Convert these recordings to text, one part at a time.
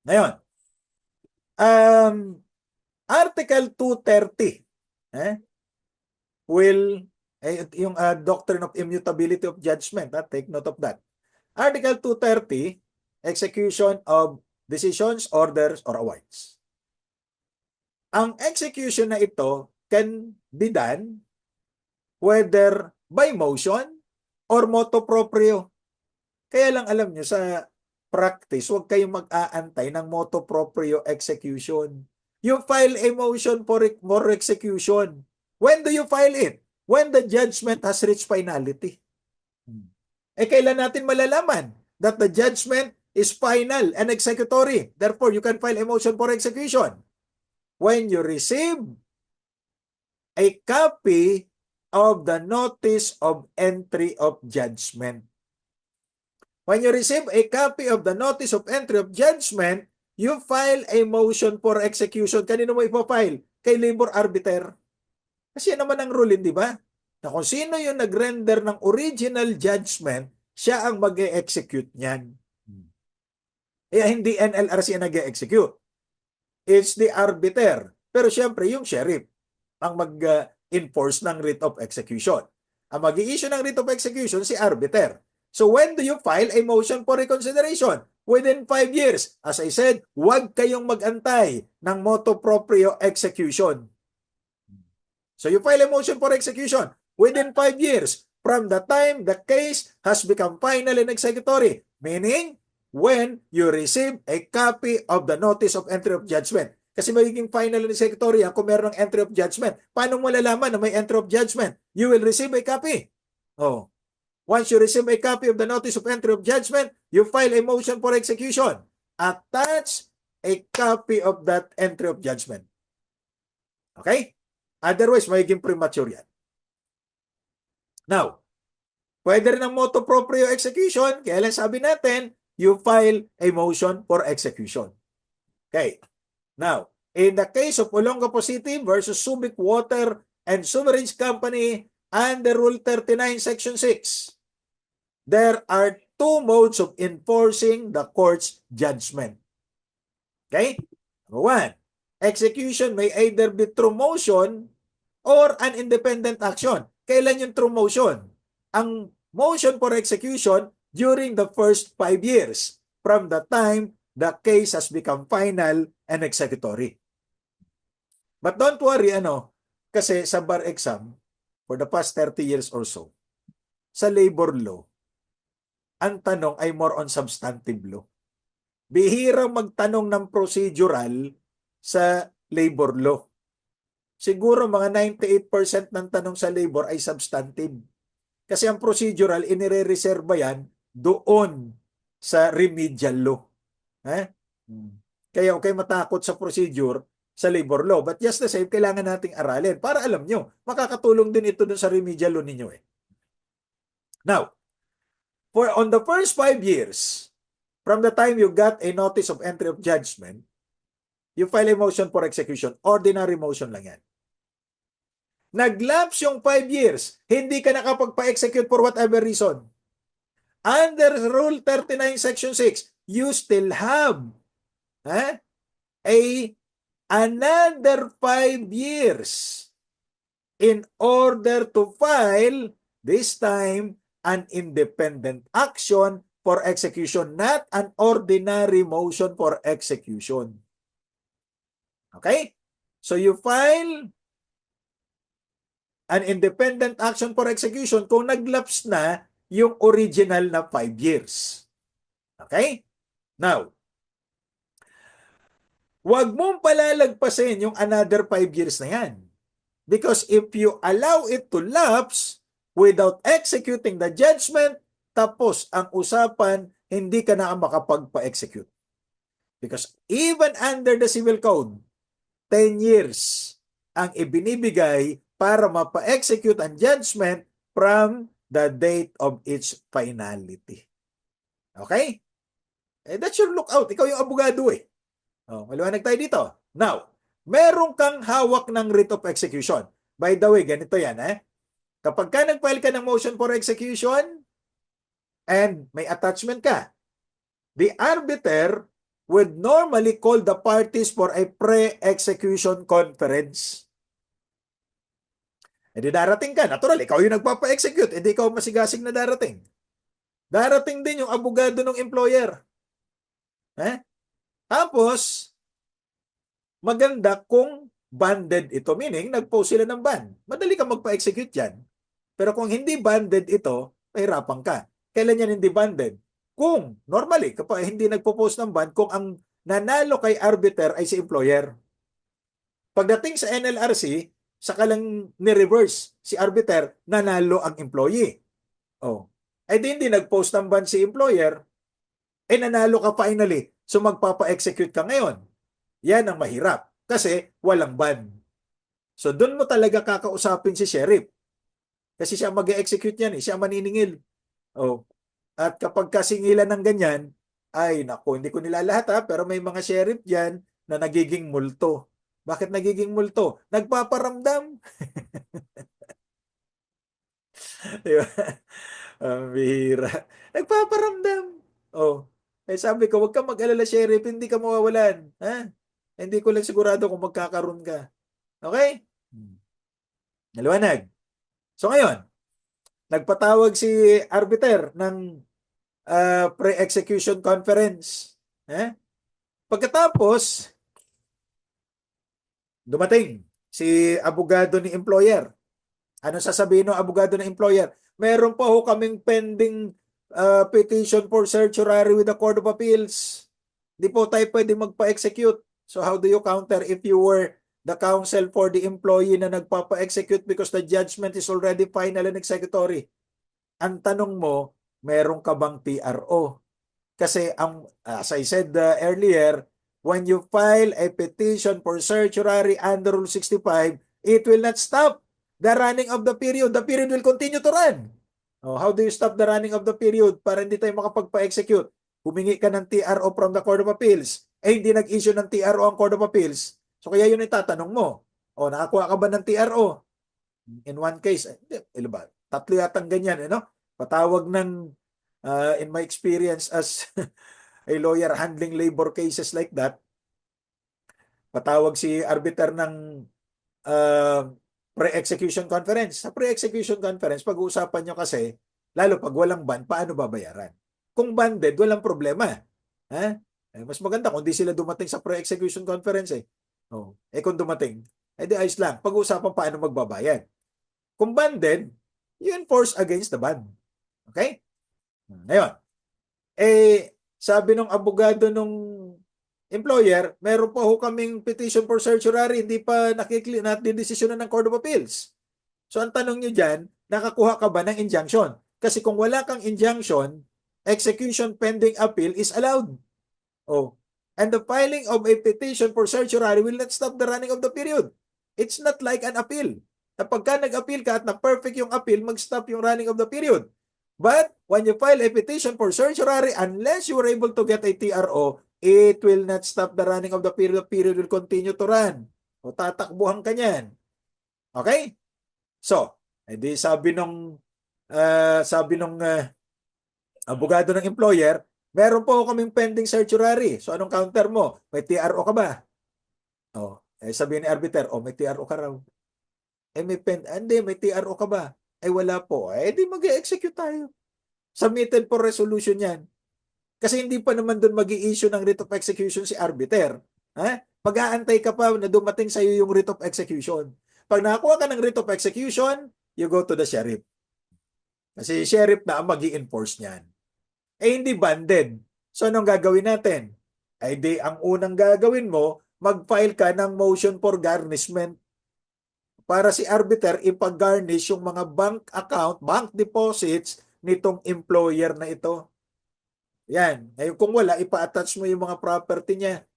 Ngayon, Article 230 will, yung Doctrine of Immutability of Judgment, take note of that. Article 230, execution of decisions, orders, or awards. Ang execution na ito can be done whether by motion or motu proprio. Kaya lang alam nyo, sa practice, huwag kayong mag-aantay ng motu proprio execution. You file a motion for execution. When do you file it? When the judgment has reached finality. Kailan natin malalaman that the judgment is final and executory? Therefore, you can file a motion for execution when you receive a copy of the notice of entry of judgment. When you receive a copy of the notice of entry of judgment, you file a motion for execution. Kanino mo ipafile? Kay labor arbiter. Kasi yan naman ang rule, di ba? Na kung sino yung nag-render ng original judgment, siya ang mag-e-execute niyan. Hindi NLRC ang nag-e-execute. It's the arbiter. Pero siyempre, yung sheriff ang mag-enforce ng writ of execution. Ang mag-i-issue ng writ of execution, si arbiter. So when do you file a motion for reconsideration? Within 5 years. As I said, huwag kayong mag-antay ng motu proprio execution. So you file a motion for execution within 5 years from the time the case has become final and executory. Meaning, when you receive a copy of the notice of entry of judgment. Kasi magiging final and executory kung meron ng entry of judgment. Paano mo malalaman na may entry of judgment? You will receive a copy. Once you receive a copy of the notice of entry of judgment, you file a motion for execution. Attach a copy of that entry of judgment. Okay? Otherwise, magiging premature yan. Now, pwede rin ang motu proprio execution, kaya lang sabi natin, you file a motion for execution. Okay. Now, in the case of Olongapo City versus Subic Water and Sewerage Company under Rule 39, Section 6, there are two modes of enforcing the court's judgment. Okay? Number 1, execution may either be through motion or an independent action. Kailan yung true motion? Ang motion for execution during the first 5 years from the time the case has become final and executory. But don't worry, kasi sa bar exam, for the past 30 years or so, sa labor law, ang tanong ay more on substantive law. Bihirang magtanong ng procedural sa labor law. Siguro mga 98% ng tanong sa labor ay substantive. Kasi ang procedural, inire-reserva yan doon sa remedial law. Kaya okay matakot sa procedure sa labor law. But just the same, kailangan nating aralin para alam nyo, makakatulong din ito dun sa remedial law ninyo. Now, on the first 5 years, from the time you got a notice of entry of judgment, you file a motion for execution. Ordinary motion lang yan. Nag-lapse yung 5 years, hindi ka nakapagpa-execute for whatever reason. Under Rule 39, Section 6, you still have another 5 years in order to file, this time, an independent action for execution, not an ordinary motion for execution. Okay? So you file an independent action for execution kung nag-lapse na yung original na 5 years. Okay? Now, huwag mong palalagpasin yung another 5 years na yan. Because if you allow it to lapse without executing the judgment, tapos ang usapan, hindi ka na makapagpa-execute. Because even under the civil code, 10 years ang ibinibigay para mapa-execute ang judgment from the date of its finality. Okay? That's your lookout. Ikaw yung abogado maliwanag tayo dito. Now, meron kang hawak ng writ of execution. By the way, ganito yan Kapag ka nag-file ka ng motion for execution and may attachment ka, the arbiter would normally call the parties for a pre-execution conference. E di darating ka, natural, ikaw yung nagpapa-execute, edi ikaw masigasig na darating. Darating din yung abogado ng employer. Tapos, maganda kung banded ito, meaning nag-post sila ng ban. Madali ka magpa-execute yan. Pero kung hindi banded ito, mahirapan ka. Kailan yan hindi banded? Kung, normally, kapag hindi nagpo-post ng ban, kung ang nanalo kay arbiter ay si employer. Pagdating sa NLRC, saka lang ni-reverse si arbiter, nanalo ang employee. Oh. Ay di hindi nag-post ng ban si employer, nanalo ka finally. So magpapa-execute ka ngayon. Yan ang mahirap kasi walang ban. So doon mo talaga kakausapin si sheriff. Kasi siya mag-execute yan, siya maniningil. Oh. At kapag kasingilan ng ganyan, ay naku, hindi ko nilalahat pero may mga sheriff diyan na nagiging multo. Bakit nagiging multo? Nagpaparamdam. Di ba? Ang bihira. Nagpaparamdam. Oh. Sabi ko, huwag kang mag-alala, sheriff, hindi ka mawawalan. Ha? Hindi ko lang sigurado kung magkakaroon ka. Okay? Naliwanag. So ngayon, nagpatawag si arbiter ng pre-execution conference. Pagkatapos, dumating si abogado ni employer. Ano sasabihin ng abogado ng employer? Meron pa ho kaming pending petition for certiorari with the Court of Appeals. Hindi po tayo pwede magpa-execute. So how do you counter if you were the counsel for the employee na nagpapa-execute because the judgment is already final and executory? Ang tanong mo, meron ka bang TRO? Kasi as I said earlier, when you file a petition for certiorari under Rule 65, it will not stop the running of the period. The period will continue to run. How do you stop the running of the period para hindi tayo makapagpa-execute? Humingi ka ng TRO from the Court of Appeals. Hindi nag-issue ng TRO ang Court of Appeals. So kaya yun yung tatanong mo. Nakakuha ka ba ng TRO? In one case, ilan ba? Tatlo yatang ganyan, Patawag ng, in my experience as a lawyer handling labor cases like that, patawag si arbiter ng pre-execution conference. Sa pre-execution conference, pag-uusapan nyo kasi, lalo pag walang ban, paano babayaran? Kung banded, walang problema. Mas maganda kung di sila dumating sa pre-execution conference kung dumating, di ayos lang. Pag-uusapan paano magbabayad. Kung banded, you enforce against the ban. Okay? Ngayon, sabi ng abogado nung employer, meron pa ho kaming petition for certiorari, hindi pa nadidesisyonan ng Court of Appeals. So ang tanong nyo dyan, nakakuha ka ba ng injunction? Kasi kung wala kang injunction, execution pending appeal is allowed. And the filing of a petition for certiorari will not stop the running of the period. It's not like an appeal. Na pagka nag-appeal ka at na-perfect yung appeal, mag-stop yung running of the period. But when you file a petition for certiorari, unless you were able to get a TRO, it will not stop the running of the period. The period will continue to run. Tatakbuhan ka niyan. Okay? So, edi sabi nung abogado ng employer, meron po kaming pending certiorari. So anong counter mo? May TRO ka ba? Sabi ni arbiter, may TRO ka raw. Hindi, may TRO ka ba? Wala po. Di mag-execute tayo. Submitted for resolution yan. Kasi hindi pa naman doon mag-i-issue ng writ of execution si arbiter. Mag-aantay ka pa na dumating sa iyo yung writ of execution. Pag nakakuha ka ng writ of execution, you go to the sheriff. Kasi sheriff na ang mag-i-enforce niyan. Hindi banded. So anong gagawin natin? Di ang unang gagawin mo, mag-file ka ng motion for garnishment para si arbiter ipag-garnish yung mga bank account, bank deposits nitong employer na ito. Yan. Ngayon kung wala, ipa-attach mo yung mga property niya.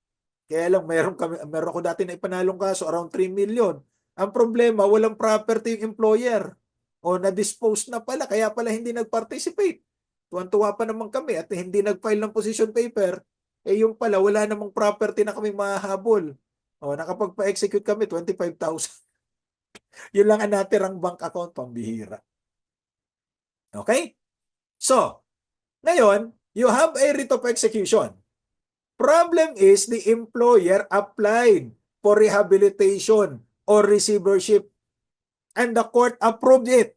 Kaya lang, meron ako dati na ipanalong kaso, around 3 million. Ang problema, walang property yung employer. Na-dispose na pala, kaya pala hindi nag-participate. Tuwan-tuwa pa naman kami at hindi nag-file ng position paper. Yung pala, wala namang property na kami mahahabol. Nakapagpa-execute kami, 25,000. Yun lang ang natirang bank account, pambihira. Okay? So, ngayon, you have a writ of execution. Problem is the employer applied for rehabilitation or receivership and the court approved it.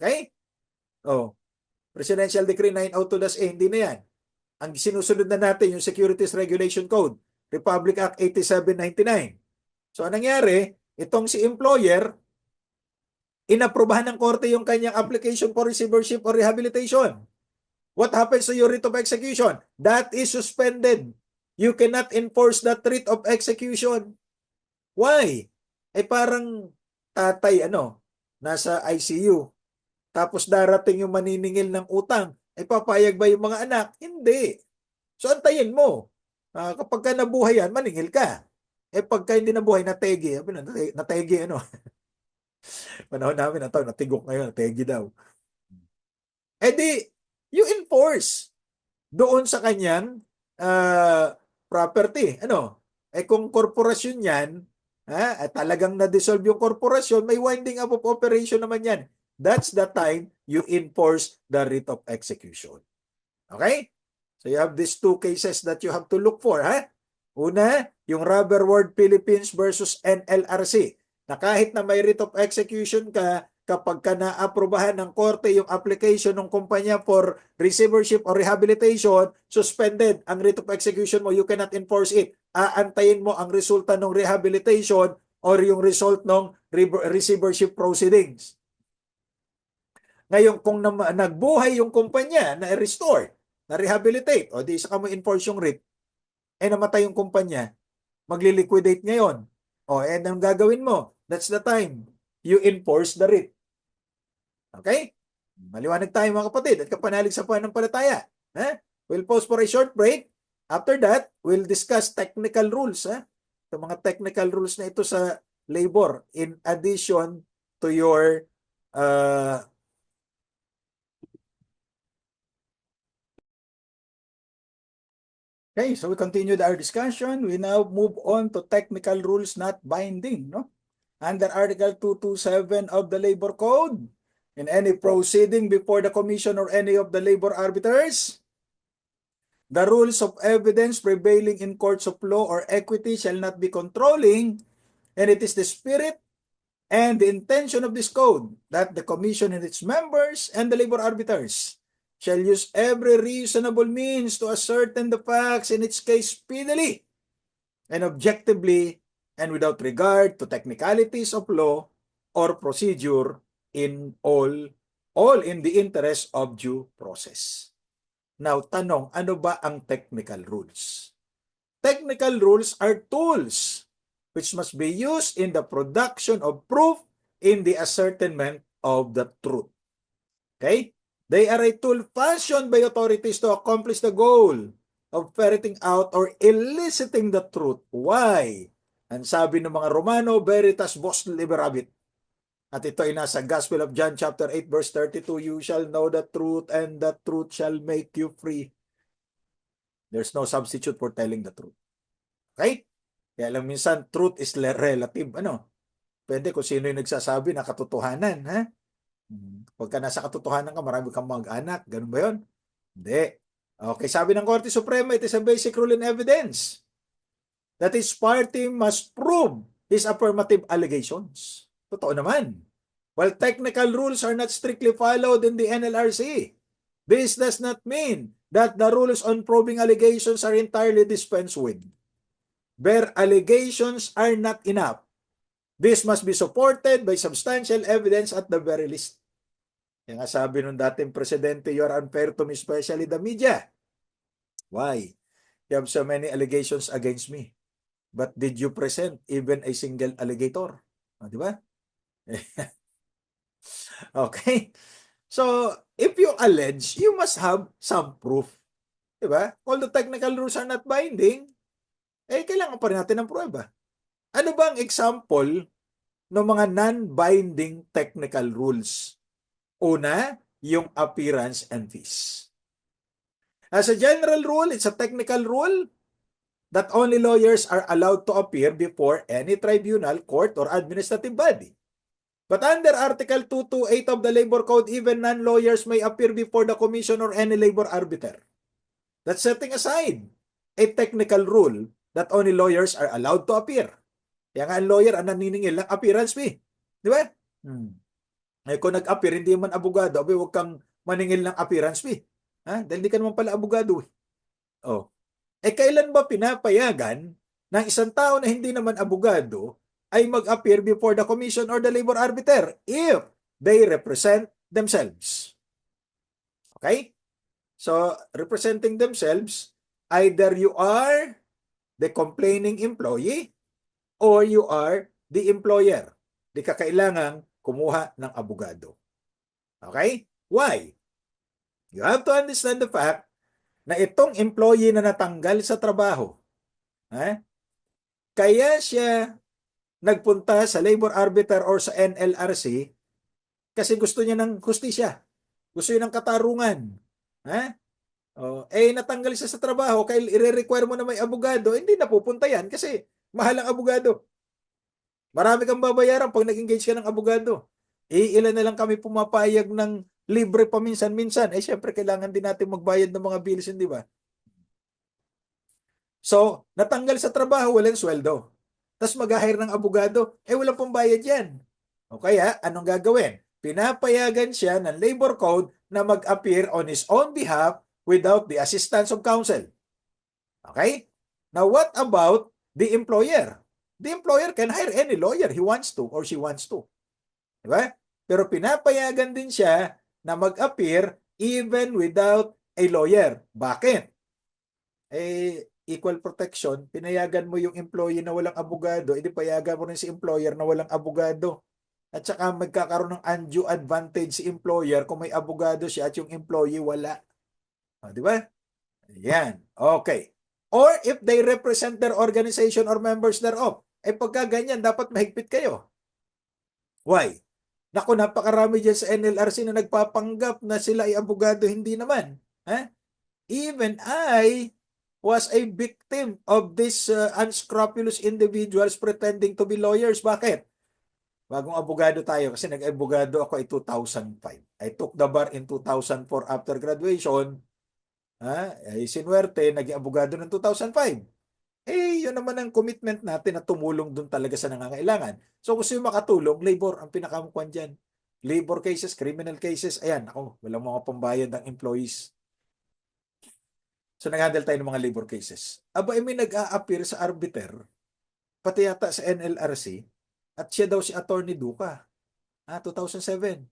Okay? Oh, Presidential Decree 902-A, hindi na yan. Ang sinusunod na natin yung Securities Regulation Code, Republic Act 8799. So, anong nangyari? Itong si employer, inaprubahan ng korte yung kanyang application for receivership or rehabilitation. What happens to your writ of execution? That is suspended. You cannot enforce that writ of execution. Why? Parang tatay, nasa ICU. Tapos darating yung maniningil ng utang. Papayag ba yung mga anak? Hindi. So, antayin mo. Kapag ka nabuhay yan, maningil ka. Pagka hindi nabuhay, nategi. Nategi, Panahon namin, natigok ngayon, nategi daw. Di, you enforce doon sa kanyang property. Kung korporasyon yan, at talagang na-dissolve yung korporasyon, may winding up of operation naman yan. That's the time you enforce the writ of execution. Okay? So you have these two cases that you have to look for. Una, yung Rubber World Philippines versus NLRC. Na kahit na may writ of execution ka, kapag ka na-aprobahan ng korte yung application ng kumpanya for receivership or rehabilitation, suspended ang writ of execution mo, you cannot enforce it. Aantayin mo ang resulta ng rehabilitation or yung result ng receivership proceedings. Ngayon, kung nagbuhay yung kumpanya na restore, na rehabilitate, o di saka mo enforce yung writ, namatay yung kumpanya, magli-liquidate ngayon. Anong gagawin mo? That's the time you enforce the writ. Okay? Maliwanag tayo mga kapatid at kapanalig sa pananampalataya. We'll pause for a short break. After that, we'll discuss technical rules. Yung mga technical rules na ito sa labor in addition to your Okay, so we continued our discussion. We now move on to technical rules not binding. Under Article 227 of the Labor Code, in any proceeding before the Commission or any of the labor arbiters, the rules of evidence prevailing in courts of law or equity shall not be controlling, and it is the spirit and the intention of this code that the Commission and its members and the labor arbiters shall use every reasonable means to ascertain the facts in its case speedily and objectively and without regard to technicalities of law or procedure in all in the interest of due process. Now, tanong, ano ba ang technical rules? Technical rules are tools which must be used in the production of proof in the ascertainment of the truth. Okay? They are a tool fashioned by authorities to accomplish the goal of ferreting out or eliciting the truth. Why? Ang sabi ng mga Romano, veritas vos liberabit. At ito ay nasa Gospel of John chapter 8 verse 32, you shall know the truth and the truth shall make you free. There's no substitute for telling the truth. Okay? Kaya lang minsan, truth is relative. Pwede kung sino yung nagsasabi na katotohanan, Pagka nasa katotohanan ka, marami kang mag-anak. Ganun ba yun? Hindi. Okay, sabi ng Korte Suprema, it is a basic rule in evidence that each party must prove his affirmative allegations. Totoo naman. While technical rules are not strictly followed in the NLRC, this does not mean that the rules on proving allegations are entirely dispensed with. Bare allegations are not enough. This must be supported by substantial evidence at the very least. Yung nga sabi nung dating presidente, you are unfair to me, especially the media. Why? You have so many allegations against me. But did you present even a single alligator? Di ba? Okay? So, if you allege, you must have some proof. Di ba? Although technical rules are not binding, kailangan pa rin natin ng prueba. Ano ba ang example ng mga non-binding technical rules? Una, yung appearance and fees. As a general rule, it's a technical rule that only lawyers are allowed to appear before any tribunal, court, or administrative body. But under Article 228 of the Labor Code, even non-lawyers may appear before the commission or any labor arbiter. That's setting aside a technical rule that only lawyers are allowed to appear. Kaya nga ang lawyer ang naniningil ng appearance fee. Di ba? Eh kung nag-appear, hindi man abogado, abay huwag kang maningil ng appearance fee. Dahil di ka naman pala abogado. Oh. Eh kailan ba pinapayagan ng isang tao na hindi naman abogado ay mag-appear before the commission or the labor arbiter if they represent themselves? Okay? So, representing themselves, either you are the complaining employee or you are the employer. Di ka kailangang kumuha ng abogado. Okay? Why? You have to understand the fact na itong employee na natanggal sa trabaho, kaya siya nagpunta sa labor arbiter or sa NLRC kasi gusto niya ng hustisya. Gusto niya ng katarungan. Natanggal siya sa trabaho, kaya i-require mo na may abogado, hindi napupunta yan kasi mahal ang abogado. Marami kang babayaran pag nag-engage ka ng abogado. Ilan na lang kami pumapayag ng libre paminsan-minsan. Syempre, kailangan din natin magbayad ng mga bills, hindi ba? So, natanggal sa trabaho, walang sweldo. Tapos mag-hire ng abogado, walang pambayad yan. O kaya, anong gagawin? Pinapayagan siya ng labor code na mag-appear on his own behalf without the assistance of counsel. Okay? Now, what about the employer? The employer can hire any lawyer he wants to or she wants to. Diba? Pero pinapayagan din siya na mag-appear even without a lawyer. Bakit? Equal protection, pinayagan mo yung employee na walang abogado, payagan mo rin si employer na walang abogado. At saka magkakaroon ng undue advantage si employer kung may abogado siya at yung employee wala. Di ba? Yan. Okay. Or if they represent their organization or members thereof, pagka ganyan, dapat mahigpit kayo. Why? Naku, napakarami dyan sa NLRC na nagpapanggap na sila ay abogado, hindi naman. Even I was a victim of these unscrupulous individuals pretending to be lawyers. Bakit? Bagong abogado tayo kasi nag-abogado ako ay 2005. I took the bar in 2004 after graduation. Sinuwerte, naging abogado ng 2005. Yun naman ang commitment natin na tumulong dun talaga sa nangangailangan. So gusto yung makatulong, labor ang pinakamukuan dyan. Labor cases, criminal cases, ayan, walang mga pambayad ng employees. So nag-handle tayo ng mga labor cases. May nag-a-appear sa arbiter, pati yata sa NLRC, at siya daw si Attorney Duca. 2007.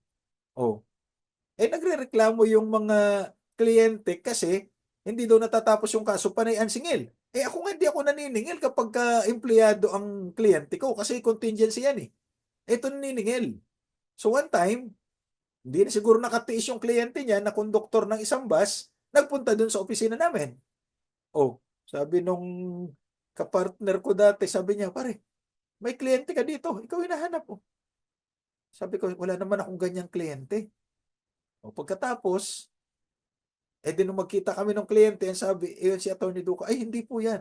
Nagre-reklamo yung mga kliyente kasi hindi daw natatapos yung kaso, panay ang singil. Ako nga hindi ako naniningil kapag empleyado ang kliyente ko kasi contingency yan . Ito naniningil. So one time, hindi na siguro nakatiis yung kliyente niya na konduktor ng isang bus, nagpunta dun sa opisina namin. Sabi nung kapartner ko dati, sabi niya, pare, may kliyente ka dito, ikaw hinahanap mo. Sabi ko, wala naman akong ganyang kliyente. Pagkatapos, nung magkita kami ng kliyente, sabi, yun si Attorney Duca, hindi po yan.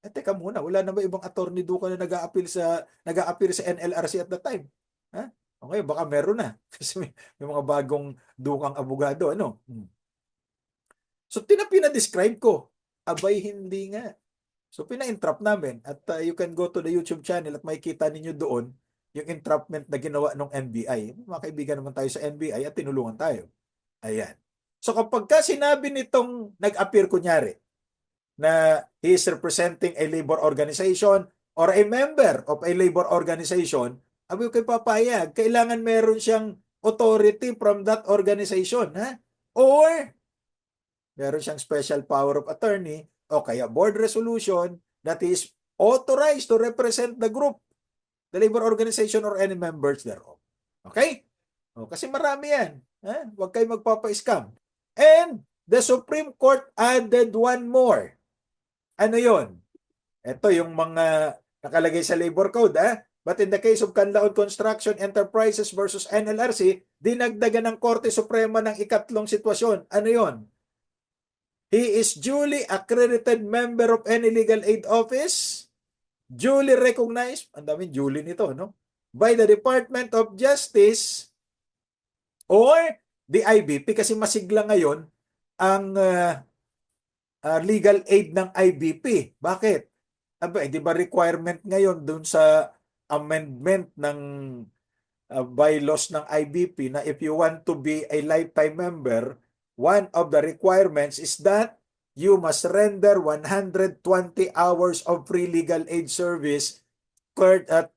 Teka muna, wala na ba ibang Attorney Duca na nag-a-appeal sa NLRC at that time? Okay, baka meron na. Kasi may mga bagong dukang abogado, So, pinadescribe ko. Hindi nga. So, pina-entrap namin. At you can go to the YouTube channel at makikita ninyo doon yung entrapment na ginawa ng NBI. Mga kaibigan naman tayo sa NBI at tinulungan tayo. Ayan. So kapag sinabi nitong nag-appear kunyari na he is representing a labor organization or a member of a labor organization, kay papayag, kailangan meron siyang authority from that organization. Or meron siyang special power of attorney o kaya board resolution that is authorized to represent the group, the labor organization or any members thereof. Okay? Kasi marami yan. Huwag kayo magpapa-scam. And the Supreme Court added one more. Ano yon? Ito yung mga nakalagay sa labor code. But in the case of Canlaon Construction Enterprises versus NLRC, dinagdagan ng Korte Suprema ng ikatlong sitwasyon. Ano yon? He is duly accredited member of any legal aid office, duly recognized, ang daming duly nito, by the Department of Justice or the IBP, kasi masigla ngayon ang legal aid ng IBP. Bakit? Aba, di ba requirement ngayon dun sa amendment ng bylaws ng IBP na if you want to be a lifetime member, one of the requirements is that you must render 120 hours of free legal aid service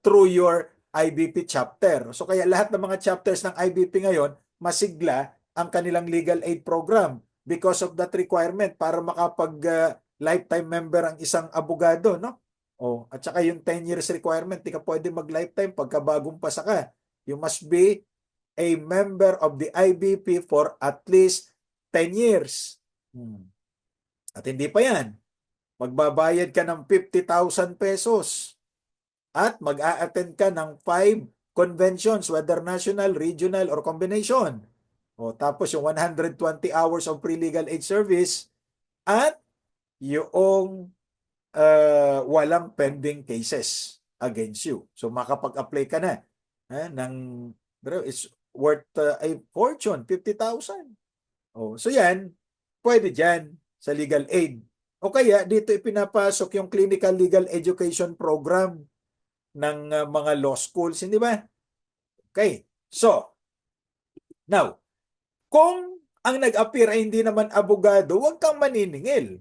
through your IBP chapter. So kaya lahat ng mga chapters ng IBP ngayon, masigla ang kanilang legal aid program because of that requirement para makapag lifetime member ang isang abogado, no? Oh, at saka yung 10 years requirement, di ka pwede mag-lifetime pagka bagong pasa ka. You must be a member of the IBP for at least 10 years. At hindi pa yan. Magbabayad ka ng 50,000 pesos at mag-a-attend ka ng 5 conventions, whether national, regional, or combination. O, tapos yung 120 hours of free legal aid service at yung walang pending cases against you. So makapag-apply ka na ng, bro, it's worth a fortune, 50,000. Oh, so yan, pwede dyan sa legal aid. O kaya dito ipinapasok yung clinical legal education program ng mga law schools, hindi ba? Okay. So, now, kung ang nag-appear ay hindi naman abogado, huwag kang maniningil.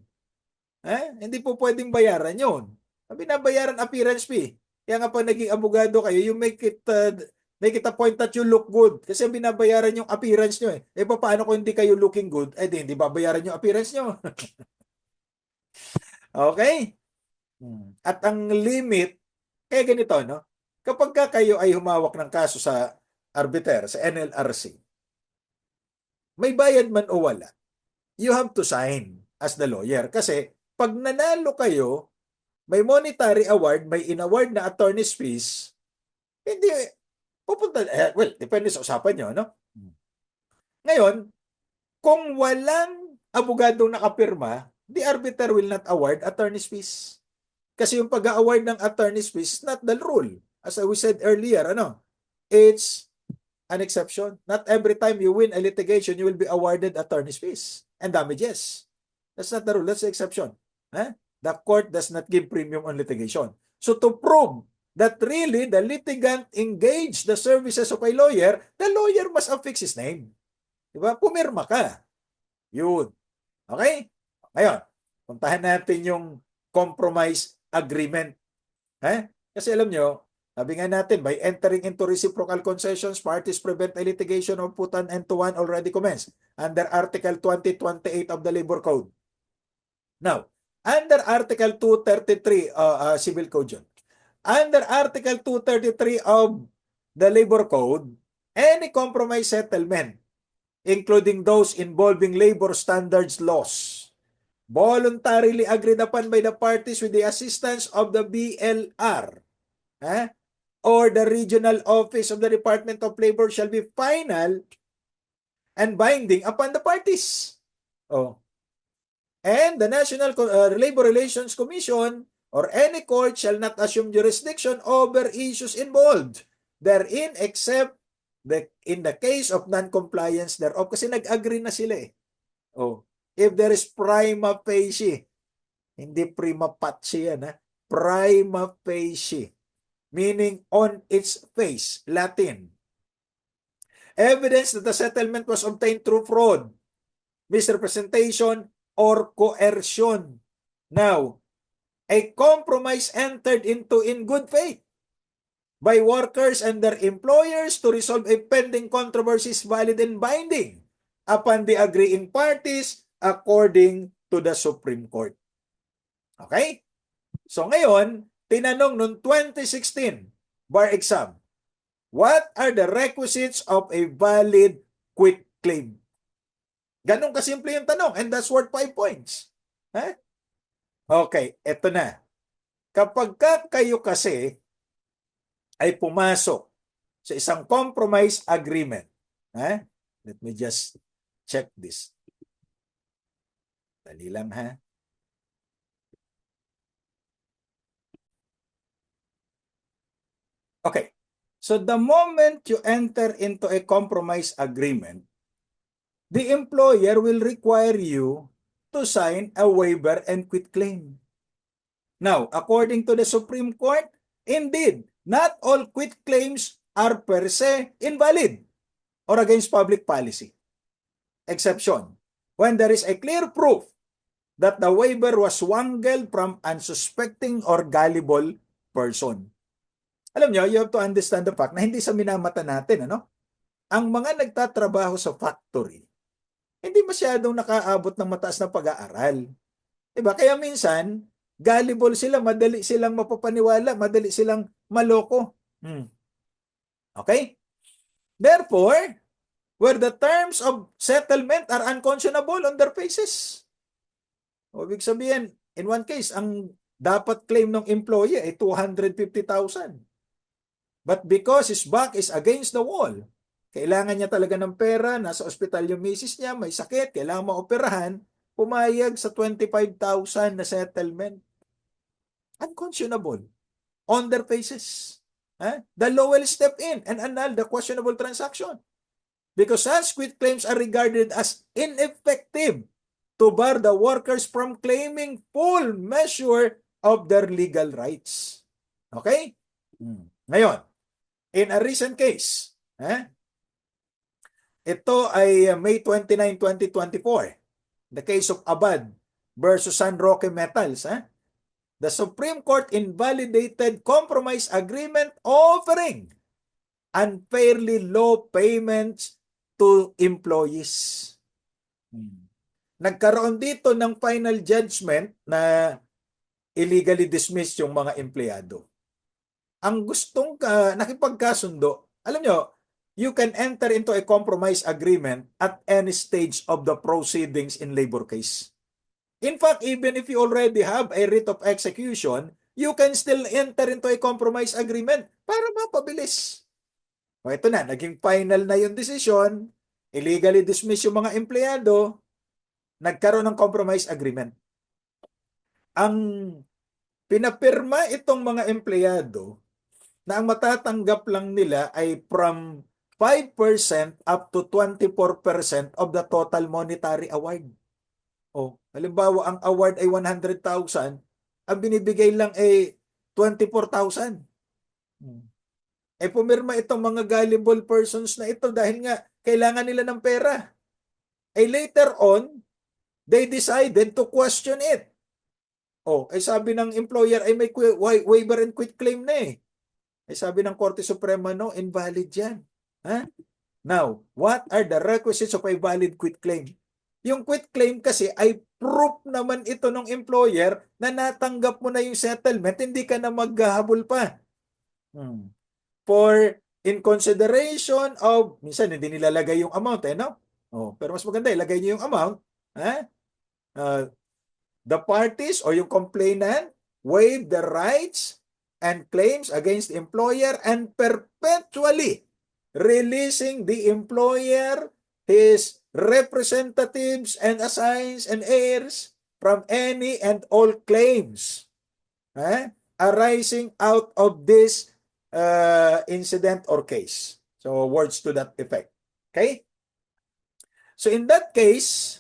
Hindi po pwedeng bayaran yun. Binabayaran appearance fee. Kaya nga pag naging abogado kayo, you make it a point that you look good. Kasi binabayaran yung appearance nyo eh. Eh paano kung hindi kayo looking good? Eh hindi babayaran yung appearance nyo. Okay? At ang limit, kaya ganito, no? Kapag kayo ay humawak ng kaso sa arbiter, sa NLRC, may bayad man o wala, you have to sign as the lawyer. Kasi pag nanalo kayo, may monetary award, may inaward na attorney's fees, hindi, pupunta, well, depende sa usapan nyo, no? Ngayon, kung walang abogadong nakapirma, the arbiter will not award attorney's fees. Kasi yung pag-award ng attorney's fees is not the rule. As we said earlier, it's an exception. Not every time you win a litigation, you will be awarded attorney's fees and damages. That's not the rule. That's the exception. The court does not give premium on litigation. So to prove that really the litigant engaged the services of a lawyer, the lawyer must affix his name. Diba? Pumirma ka. Yun. Okay? Ngayon, puntahan natin yung compromise agreement. Kasi alam nyo, sabi nga natin, by entering into reciprocal concessions, parties prevent a litigation or put an end to one already commenced under Article 2028 of the Labor Code. Now, under Article 233, Civil Code yun. Under Article 233 of the Labor Code, any compromise settlement, including those involving labor standards laws, voluntarily agreed upon by the parties with the assistance of the BLR, or the regional office of the Department of Labor shall be final and binding upon the parties. And the National Labor Relations Commission or any court shall not assume jurisdiction over issues involved therein except in the case of non-compliance thereof. Kasi nag-agree na sila eh. If there is prima facie, hindi prima facie yan, prima facie, meaning on its face, Latin. Evidence that the settlement was obtained through fraud, misrepresentation, or coercion. Now, a compromise entered into in good faith by workers and their employers to resolve a pending controversy is valid and binding upon the agreeing parties according to the Supreme Court. Okay? So ngayon, tinanong noong 2016 bar exam, what are the requisites of a valid quit claim? Ganun kasimple yung tanong, and that's worth 5 points. Okay, eto na. Kapag kayo kasi ay pumasok sa isang compromise agreement, let me just check this. Dali lang ha. Okay. So the moment you enter into a compromise agreement, the employer will require you to sign a waiver and quit claim. Now, according to the Supreme Court, indeed, not all quit claims are per se invalid or against public policy. Exception, when there is a clear proof that the waiver was wangled from unsuspecting or gullible person. Alam nyo, you have to understand the fact na hindi sa minamata natin, ang mga nagtatrabaho sa factory, hindi masyadong nakaabot ng mataas na pag-aaral. Diba? Kaya minsan, gullible sila, madali silang mapapaniwala, madali silang maloko. Okay? Therefore, where the terms of settlement are unconscionable on their faces. O, ibig sabihin, in one case, ang dapat claim ng employee ay 250,000. But because his back is against the wall, kailangan niya talaga ng pera, nasa ospital yung misis niya, may sakit, kailangan maoperahan, pumayag sa 25,000 na settlement. Unconscionable on their faces. The law will step in and annul the questionable transaction. Because such quit claims are regarded as ineffective to bar the workers from claiming full measure of their legal rights. Okay? Ngayon, in a recent case, ito ay May 29, 2024, the case of Abad versus San Roque Metals. The Supreme Court invalidated compromise agreement offering unfairly low payments to employees. Nagkaroon dito ng final judgment na illegally dismissed yung mga empleyado. Ang gustong nakipagkasundo, alam nyo, you can enter into a compromise agreement at any stage of the proceedings in labor case. In fact, even if you already have a writ of execution, you can still enter into a compromise agreement para mapabilis. O ito na, naging final na yung decision, illegally dismiss yung mga empleyado, nagkaroon ng compromise agreement. Ang pinapirma itong mga empleyado na ang matatanggap lang nila ay from 5% up to 24% of the total monetary award. O, halimbawa, ang award ay 100,000, ang binibigay lang ay 24,000. Pumirma itong mga gullible persons na ito dahil nga kailangan nila ng pera. Later on, they decided to question it. Sabi ng employer ay may waiver and quit claim na sabi ng Korte Suprema, no, invalid yan. Now, what are the requisites of a valid quit claim? Yung quit claim kasi ay proof naman ito ng employer na natanggap mo na yung settlement, hindi ka na maghahabol pa. For in consideration of, minsan hindi nilalagay yung amount, no? Pero mas maganda, ilagay niyo yung amount. The parties or yung complainant waive the rights and claims against the employer and perpetually releasing the employer, his representatives and assigns and heirs from any and all claims arising out of this incident or case. So, words to that effect. Okay? So, in that case,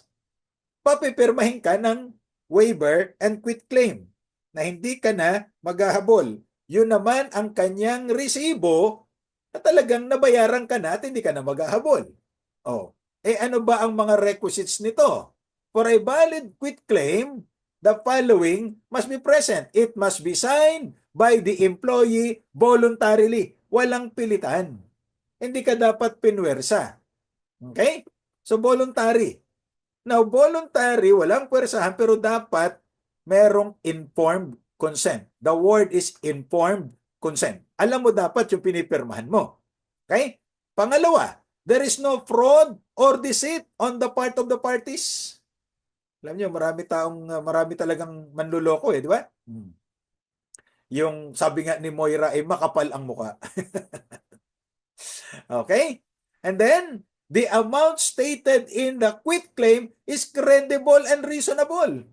papipirmahin ka ng waiver and quit claim na hindi ka na maghahabol. Yun naman ang kanyang resibo na talagang nabayaran ka na at hindi ka na maghahabol. Ano ba ang mga requisites nito? For a valid quit claim, the following must be present. It must be signed by the employee voluntarily. Walang pilitan. Hindi ka dapat pinwersa. Okay? So, voluntary. Now, voluntary, walang pwersahan, pero dapat merong informed consent. The word is informed consent. Alam mo dapat yung pinipirmahan mo. Okay? Pangalawa, there is no fraud or deceit on the part of the parties. Alam niyo, marami talagang manluloko di ba? Yung sabi nga ni Moira ay makapal ang muka. Okay? And then, the amount stated in the quit claim is credible and reasonable.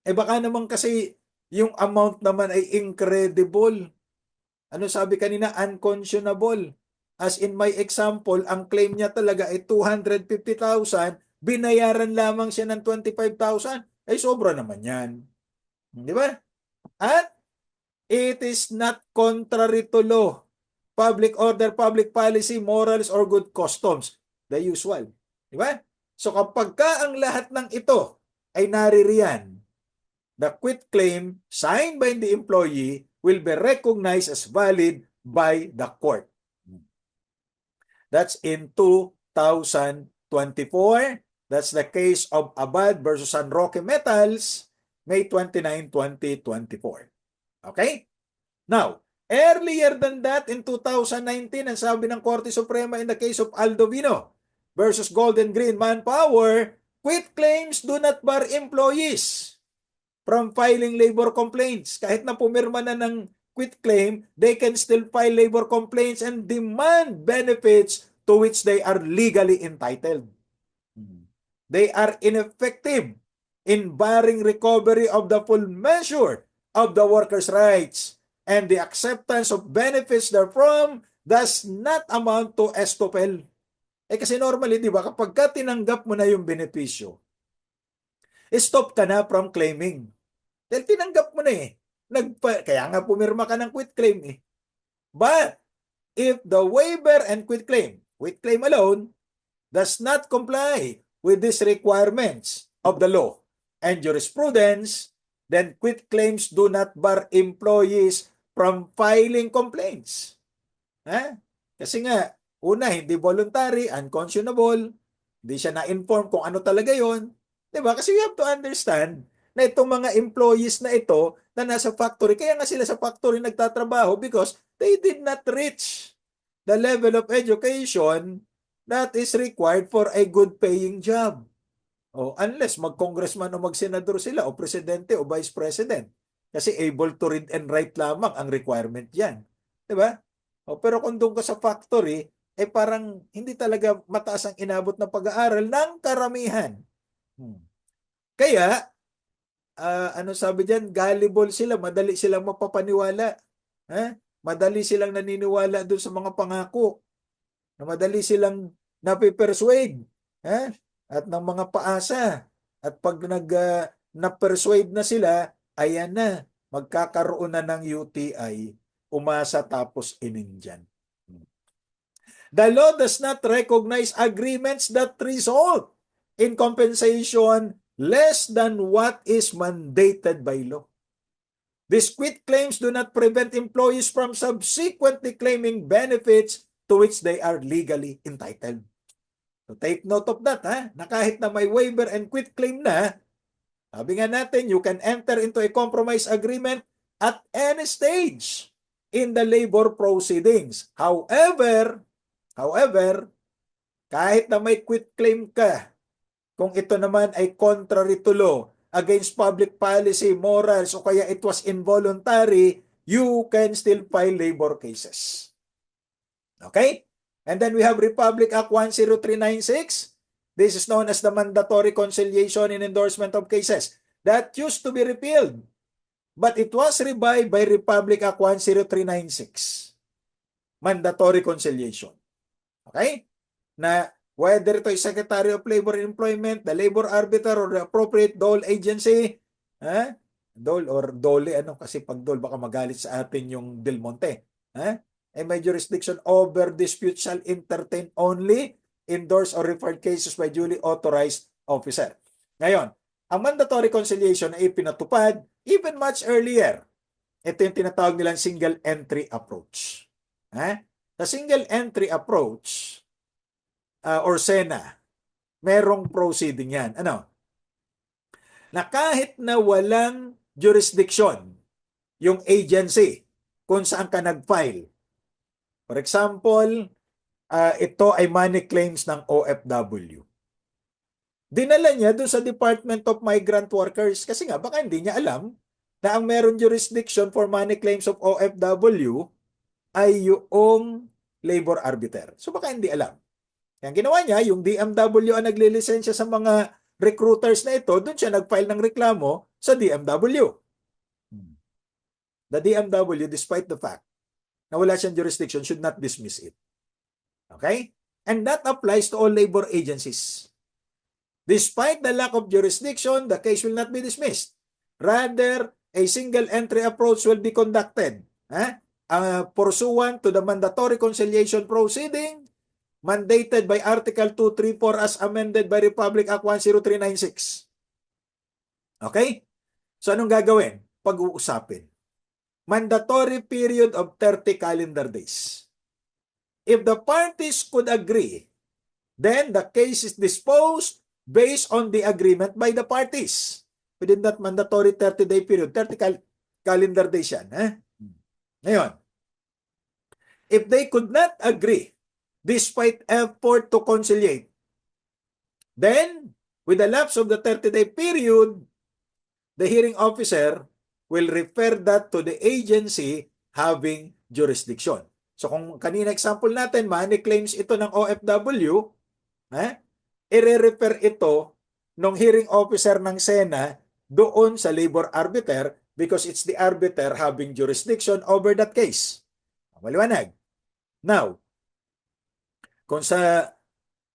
Baka naman kasi yung amount naman ay incredible. Ano sabi kanina? Unconscionable. As in my example, ang claim niya talaga ay 250,000, binayaran lamang siya ng 25,000, ay sobra naman yan. Di ba? At it is not contrary to law, public order, public policy, morals, or good customs. The usual. Di ba? So kapag ka ang lahat ng ito ay naririyan, the quit claim signed by the employee will be recognized as valid by the court. That's in 2024. That's the case of Abad versus San Roque Metals, May 29, 2024. Okay? Now, earlier than that, in 2019, ang sabi ng Korte Suprema in the case of Aldovino versus Golden Green Manpower, quit claims do not bar employees from filing labor complaints. Kahit na pumirma na ng quit claim, they can still file labor complaints and demand benefits to which they are legally entitled. They are ineffective in barring recovery of the full measure of the workers' rights, and the acceptance of benefits therefrom does not amount to estoppel. Kasi normally, di ba, kapag ka tinanggap mo na yung benepisyo, stop ka na from claiming. Dahil tinanggap mo na eh. Kaya nga pumirma ka ng quit claim eh. But, if the waiver and quit claim alone, does not comply with these requirements of the law and jurisprudence, then quit claims do not bar employees from filing complaints. Kasi nga, una, hindi voluntary, unconscionable, hindi siya na-inform kung ano talaga yon. Diba? Kasi you have to understand na itong mga employees na ito na nasa factory, kaya nga sila sa factory nagtatrabaho because they did not reach the level of education that is required for a good paying job. Unless mag-congressman o mag-senador sila o presidente o vice president. Kasi able to read and write lamang ang requirement yan. Diba? Pero kung doon ka sa factory, parang hindi talaga mataas ang inabot na pag-aaral ng karamihan. Kaya, ano sabi dyan, gullible sila, madali silang mapapaniwala. Madali silang naniniwala doon sa mga pangako. Madali silang napipersuade. At ng mga paasa. At pag na-persuade na sila, ayan na, magkakaroon na ng UTI, umasa tapos inindyan. The law does not recognize agreements that result in compensation less than what is mandated by law. These quit claims do not prevent employees from subsequently claiming benefits to which they are legally entitled. So take note of that, na kahit na may waiver and quit claim na, sabi nga natin, you can enter into a compromise agreement at any stage in the labor proceedings. However, kahit na may quit claim ka, kung ito naman ay contrary to law, against public policy, morals, o kaya it was involuntary, you can still file labor cases. Okay? And then we have Republic Act 10396. This is known as the mandatory conciliation in endorsement of cases. That used to be repealed, but it was revived by Republic Act 10396. Mandatory conciliation. Okay? Na whether ito ay Secretary of Labor and Employment, the labor arbiter, or the appropriate dole agency, dole or dole, kasi pag dole baka magalit sa atin yung Del Monte. May jurisdiction over dispute shall entertain only endorsed or referred cases by duly authorized officer. Ngayon, ang mandatory conciliation ay ipinatupad even much earlier. Ito yung tinatawag nilang single entry approach. Sa single entry approach, or SENA, merong proceeding yan. Na kahit na walang jurisdiction yung agency kung saan ka nag-file. For example, ito ay money claims ng OFW. Dinala niya doon sa Department of Migrant Workers kasi nga baka hindi niya alam na ang meron jurisdiction for money claims of OFW ay yung labor arbiter. So baka hindi alam. Kaya ginawa niya, yung DMW ang naglilisensya sa mga recruiters na ito, doon siya nag-file ng reklamo sa DMW. The DMW, despite the fact na wala siyang jurisdiction, should not dismiss it. Okay? And that applies to all labor agencies. Despite the lack of jurisdiction, the case will not be dismissed. Rather, a single entry approach will be conducted pursuant to the mandatory conciliation proceeding mandated by Article 234 as amended by Republic Act 10396. Okay? So anong gagawin? Pag-uusapin. Mandatory period of 30 calendar days. If the parties could agree, then the case is disposed based on the agreement by the parties. Within that mandatory 30-day period, 30 calendar days yan. Ngayon, if they could not agree, despite effort to conciliate, then, with the lapse of the 30-day period, the hearing officer will refer that to the agency having jurisdiction. So kung kanina example natin, money claims ito ng OFW, i-refer ito ng hearing officer ng SENA doon sa labor arbiter because it's the arbiter having jurisdiction over that case. Maliwanag. Now,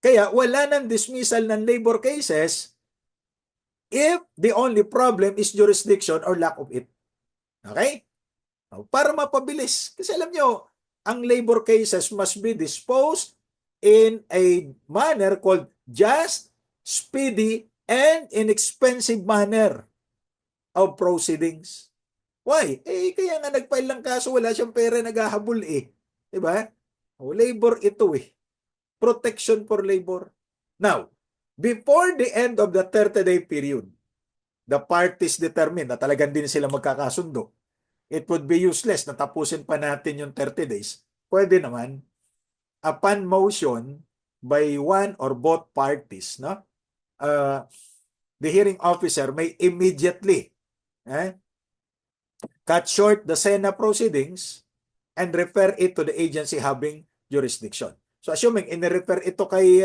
kaya wala nang dismissal ng labor cases if the only problem is jurisdiction or lack of it. Okay? Para mapabilis. Kasi alam nyo, ang labor cases must be disposed in a manner called just, speedy, and inexpensive manner of proceedings. Why? Kaya nga nag-file ng kaso, wala siyang pera, naghahabol Diba? Labor ito Protection for labor. Now, before the end of the 30-day period, the parties determine na talagang din sila magkakasundo. It would be useless na tapusin pa natin yung 30 days. Pwede naman, upon motion by one or both parties, the hearing officer may immediately cut short the SENA proceedings and refer it to the agency having jurisdiction. So assuming in-refer ito kay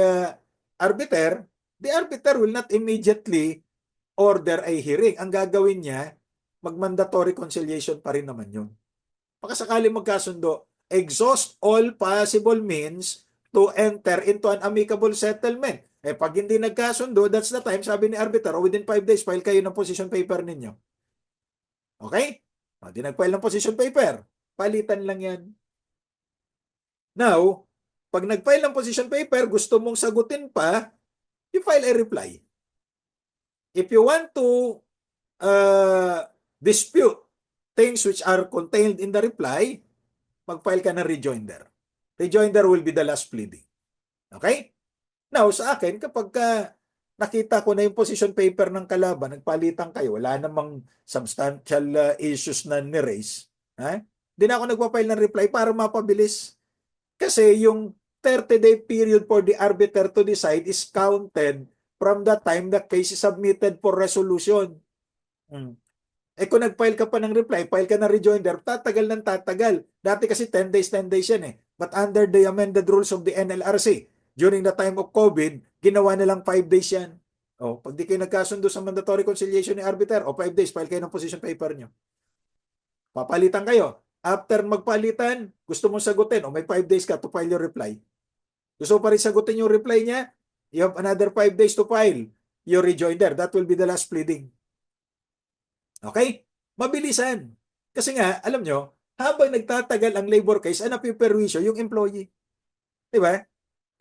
arbiter, the arbiter will not immediately order a hearing. Ang gagawin niya, mag-mandatory conciliation pa rin naman yun. Pagkasakali magkasundo, exhaust all possible means to enter into an amicable settlement. Pag hindi nagkasundo, that's the time, sabi ni arbiter, within 5 days, file kayo ng position paper ninyo. Okay? Di nag-file ng position paper. Palitan lang yan. Now, pag nag-file ng position paper, gusto mong sagutin pa, you file a reply. If you want to dispute things which are contained in the reply, mag-file ka ng rejoinder. Rejoinder will be the last pleading. Okay? Now, sa akin, kapag nakita ko na yung position paper ng kalaban, nagpalitan kayo, wala namang substantial issues na ni-raise, di na ako nagpa-file ng reply para mapabilis. Kasi yung 30-day period for the arbiter to decide is counted from the time the case is submitted for resolution. Kung nag-file ka pa ng reply, file ka ng rejoinder, tatagal ng tatagal. Dati kasi 10 days yan But under the amended rules of the NLRC, during the time of COVID, ginawa nilang 5 days yan. Pag di kayo nagkasundo sa mandatory conciliation ni arbiter, 5 days, file kayo ng position paper nyo. Papalitan kayo. After magpalitan, gusto mong sagutin, may 5 days ka to file your reply. Gusto pa rin sagutin yung reply niya, you have another 5 days to file your rejoinder. That will be the last pleading. Okay? Mabilisan. Kasi nga, alam nyo, habang nagtatagal ang labor case, napiperwisyo yung employee. Diba?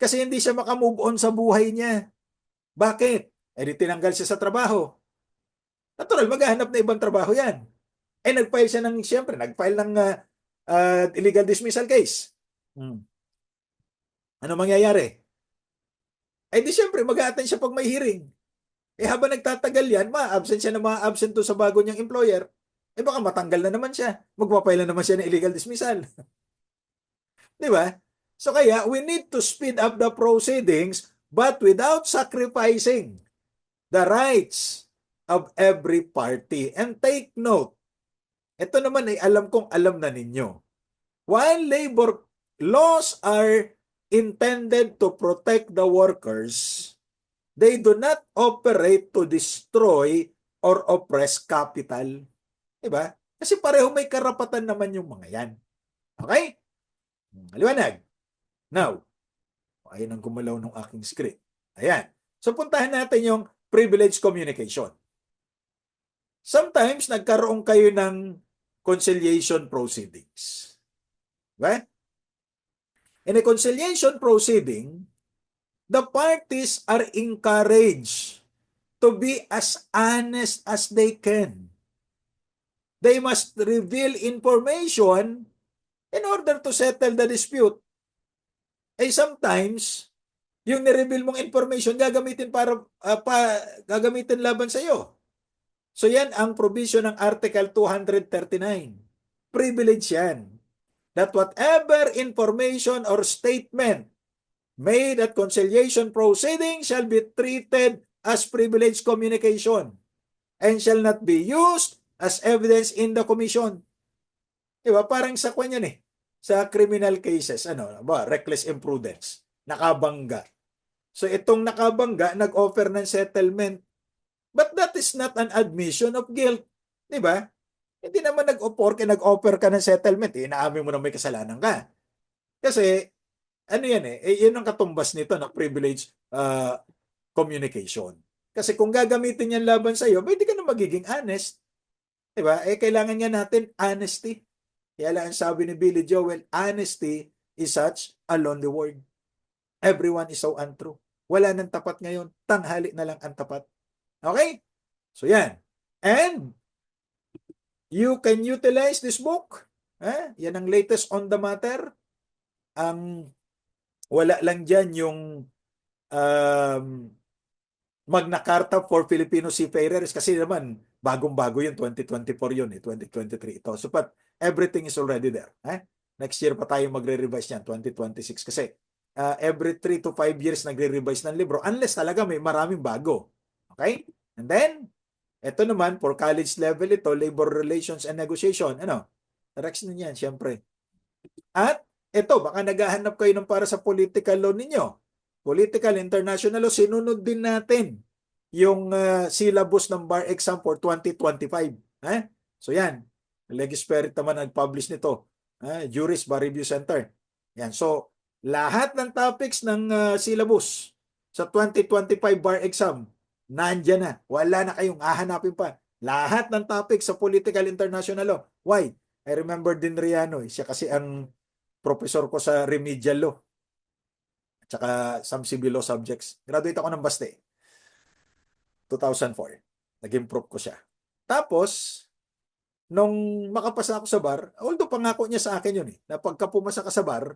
Kasi hindi siya makamove on sa buhay niya. Bakit? Di tinanggal siya sa trabaho. Natural, maghahanap na ibang trabaho yan. Nag-file siya nag-file ng illegal dismissal case. Ano mangyayari? Di siyempre, mag-a-attend siya pag may hearing. Habang nagtatagal yan, ma-absent siya na ma-absent sa bago niyang employer. Baka matanggal na naman siya. Magpapile na naman siya ng illegal dismissal. Di ba? So kaya, we need to speed up the proceedings but without sacrificing the rights of every party. And take note, ito naman ay alam kong alam na ninyo. While labor laws are intended to protect the workers, they do not operate to destroy or oppress capital. Diba? Kasi pareho may karapatan naman yung mga yan. Okay? Maliwanag. Now, ayun ang gumalaw ng aking script. Ayan. So puntahan natin yung privileged communication. Sometimes nagkaroon kayo ng conciliation proceedings. Okay? In a conciliation proceeding, the parties are encouraged to be as honest as they can. They must reveal information in order to settle the dispute. Sometimes, yung nireveal mong information gagamitin gagamitin laban sa iyo. So yan ang provision ng Article 239. Privilege yan. That whatever information or statement made at conciliation proceeding shall be treated as privileged communication and shall not be used as evidence in the commission. Diba? Parang sa kanya sa criminal cases, reckless imprudence, nakabangga. So itong nakabangga, nag-offer ng settlement. But that is not an admission of guilt. Diba? Hindi naman nag-offer ka ng settlement, inaamin mo na may kasalanan ka. Kasi, yun ang katumbas nito na privilege communication. Kasi kung gagamitin yan laban sa iyo, hindi ka na magiging honest. Diba? Kailangan nga natin honesty. Kaya lang sabi ni Billy Joel, honesty is such a lonely word. Everyone is so untrue. Wala nang tapat ngayon. Tanghali na lang ang tapat. Okay? So yan. And you can utilize this book. Yan ang latest on the matter. Wala lang dyan yung Magna Carta for Filipino Seafarers kasi naman bagong-bago yun, 2024 yun 2023 ito. So but everything is already there. Next year pa tayo magre-revise yan, 2026 kasi every 3 to 5 years nagre-revise ng libro unless talaga may maraming bago. Okay? And then ito naman for college level ito, labor relations and negotiation. Direction niyan syempre. At ito, baka naghahanap kayo ng para sa political law ninyo. Political international law, sinunod din natin yung syllabus ng bar exam for 2025. So yan, Legispirit naman nag-publish nito. Juris Bar Review Center. Yan. So, lahat ng topics ng syllabus sa 2025 bar exam, nandyan na. Wala na kayong hahanapin pa. Lahat ng topics sa political international law. Why? I remember din Riano. Siya kasi ang professor ko sa remedial law. Tsaka some civil law subjects. Graduate ako ng Baste. 2004. Naging prof ko siya. Tapos, nung makapasa ako sa bar, although pangako niya sa akin yun na pagka pumasa ka sa bar,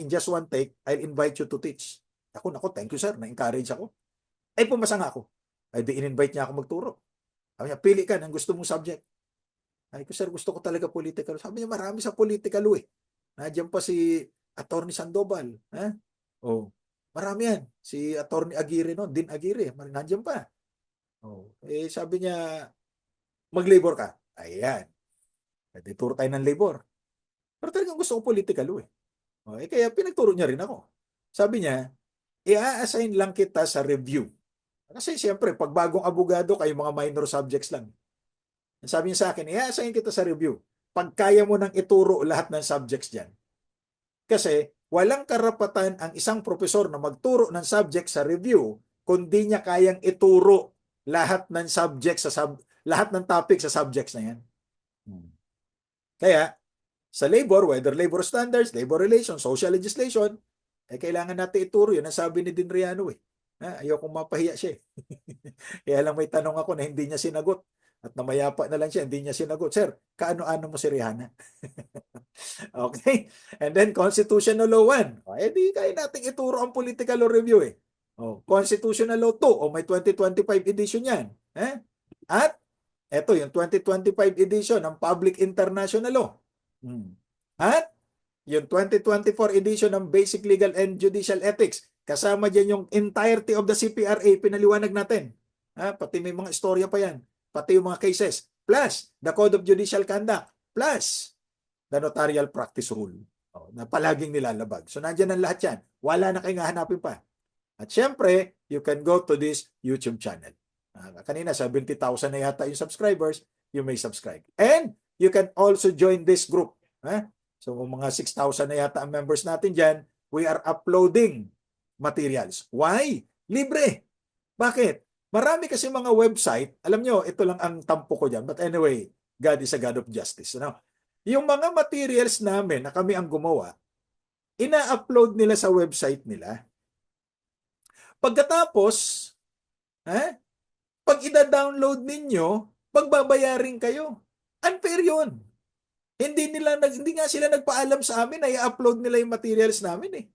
in just one take, I'll invite you to teach. Ako, thank you sir, na-encourage ako. Pumasa nga ako. Di in-invite niya ako magturo. Sabi niya, pili ka ng gusto mong subject. Ay ko, sir, gusto ko talaga political. Sabi niya, marami sa political law Nandiyan pa si Attorney Sandoval. Marami yan. Si Attorney Aguirre Din Aguirre. Nandiyan pa. Sabi niya, mag-labor ka. Ayan. Tour tayo ng labor. Pero talagang gusto ko political law kaya pinagturo niya rin ako. Sabi niya, i-assign lang kita sa review. Kasi siyempre, pag bagong abogado, kayo mga minor subjects lang. Sabi niya sa akin, i-assign kita sa review. Pag kaya mo nang ituro lahat ng subjects dyan. Kasi walang karapatan ang isang profesor na magturo ng subject sa review kung di niya kayang ituro lahat ng subjects lahat ng topic sa subjects na yan. Kaya, sa labor, whether labor standards, labor relations, social legislation, kailangan natin ituro yun. Ang sabi ni Dinriano ayokong mapahiya siya Kaya lang may tanong ako na hindi niya sinagot. At namayapa na lang siya, hindi niya sinagot. Sir, kaano-ano mo si Rihanna? Okay? And then, Constitutional Law 1. Di kaya natin ituro ang political law review Constitutional Law 2. May 2025 edition yan. At, eto yung 2025 edition ng Public International Law. At, yung 2024 edition ng Basic Legal and Judicial Ethics. Kasama dyan yung entirety of the CPRA, pinaliwanag natin. Pati may mga istorya pa yan. Pati yung mga cases, plus the Code of Judicial Conduct, plus the Notarial Practice Rule na palaging nilalabag. So nandiyan ang lahat yan. Wala na kayong hahanapin pa. At syempre, you can go to this YouTube channel. Kanina, 70,000 na yata yung subscribers, you may subscribe. And you can also join this group. So mga 6,000 na yata ang members natin dyan, we are uploading materials. Why? Libre. Bakit? Marami kasi mga website, alam nyo, ito lang ang tampo ko dyan. But anyway, God is a God of justice. Ano? Yung mga materials namin na kami ang gumawa, ina-upload nila sa website nila. Pagkatapos, eh, pag ida-download ninyo, pagbabayarin kayo. Unfair yun. Hindi nga sila nagpaalam sa amin na i-upload nila yung materials namin eh.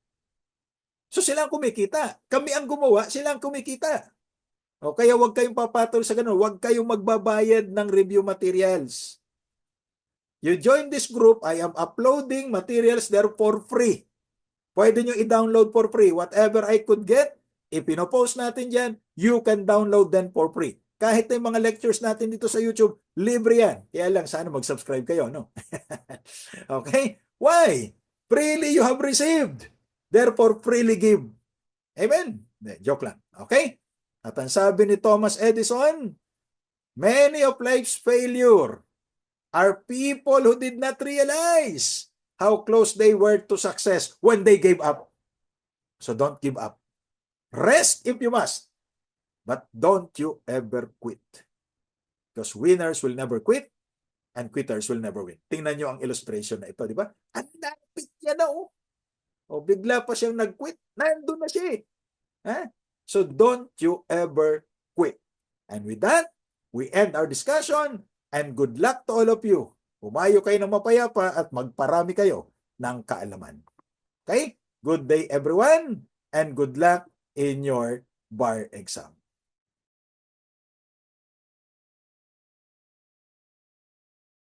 So sila ang kumikita. Kami ang gumawa, sila ang kumikita. O kaya huwag kayong papatol sa ganun. Huwag kayong magbabayad ng review materials. You join this group, I am uploading materials there for free. Pwede nyo i-download for free. Whatever I could get, ipinopost natin dyan, you can download them for free. Kahit na yung mga lectures natin dito sa YouTube, libre yan. Kaya lang, sana mag-subscribe kayo, no? Okay? Why? Freely you have received. Therefore, freely give. Amen? Joke lang. Okay? At ang sabi ni Thomas Edison, many of life's failure are people who did not realize how close they were to success when they gave up. So don't give up. Rest if you must, but don't you ever quit. Because winners will never quit and quitters will never win. Tingnan nyo ang illustration na ito, di ba? Ang lapit niya na, oh. O bigla pa siyang nag-quit. Nandun na siya, eh. So don't you ever quit. And with that, we end our discussion and good luck to all of you. Umayo kayo ng mapayapa at magparami kayo ng kaalaman. Okay? Good day everyone and good luck in your bar exam.